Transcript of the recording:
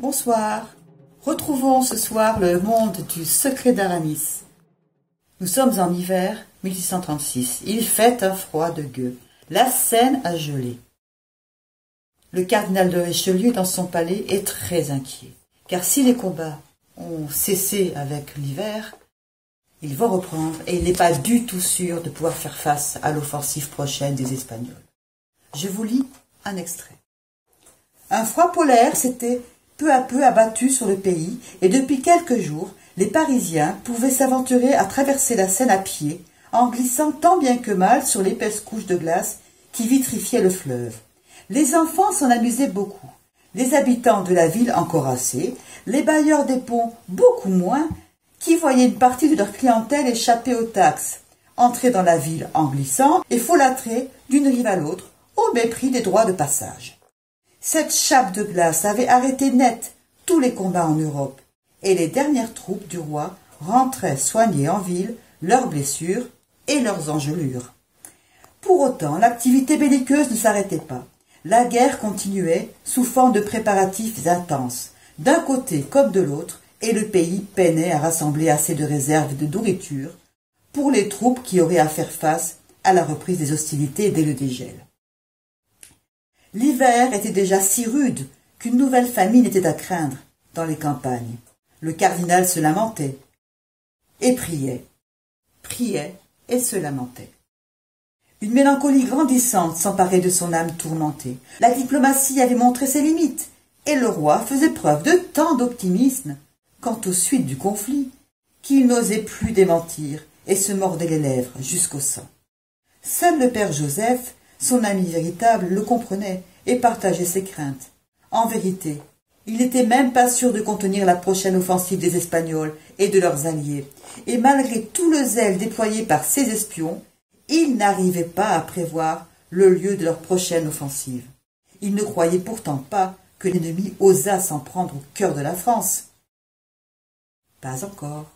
Bonsoir. Retrouvons ce soir le monde du secret d'Aramis. Nous sommes en hiver 1636. Il fait un froid de gueux. La Seine a gelé. Le cardinal de Richelieu, dans son palais, est très inquiet. Car si les combats ont cessé avec l'hiver, ils vont reprendre et il n'est pas du tout sûr de pouvoir faire face à l'offensive prochaine des Espagnols. Je vous lis un extrait. Un froid polaire s'était peu à peu abattu sur le pays et depuis quelques jours, les Parisiens pouvaient s'aventurer à traverser la Seine à pied en glissant tant bien que mal sur l'épaisse couche de glace qui vitrifiait le fleuve. Les enfants s'en amusaient beaucoup, les habitants de la ville encorassés, les bailleurs des ponts beaucoup moins, qui voyaient une partie de leur clientèle échapper aux taxes, entrer dans la ville en glissant et folâtrer d'une rive à l'autre au mépris des droits de passage. Cette chape de glace avait arrêté net tous les combats en Europe, et les dernières troupes du roi rentraient soigner en ville leurs blessures et leurs engelures. Pour autant, l'activité belliqueuse ne s'arrêtait pas. La guerre continuait sous forme de préparatifs intenses, d'un côté comme de l'autre, et le pays peinait à rassembler assez de réserves de nourriture pour les troupes qui auraient à faire face à la reprise des hostilités dès le dégel. L'hiver était déjà si rude qu'une nouvelle famine était à craindre dans les campagnes. Le cardinal se lamentait et priait et se lamentait. Une mélancolie grandissante s'emparait de son âme tourmentée. La diplomatie avait montré ses limites et le roi faisait preuve de tant d'optimisme quant aux suites du conflit qu'il n'osait plus démentir et se mordait les lèvres jusqu'au sang. Seul le père Joseph, son ami véritable, le comprenait et partageait ses craintes. En vérité, il n'était même pas sûr de contenir la prochaine offensive des Espagnols et de leurs alliés, et malgré tout le zèle déployé par ses espions, il n'arrivait pas à prévoir le lieu de leur prochaine offensive. Il ne croyait pourtant pas que l'ennemi osât s'en prendre au cœur de la France. Pas encore.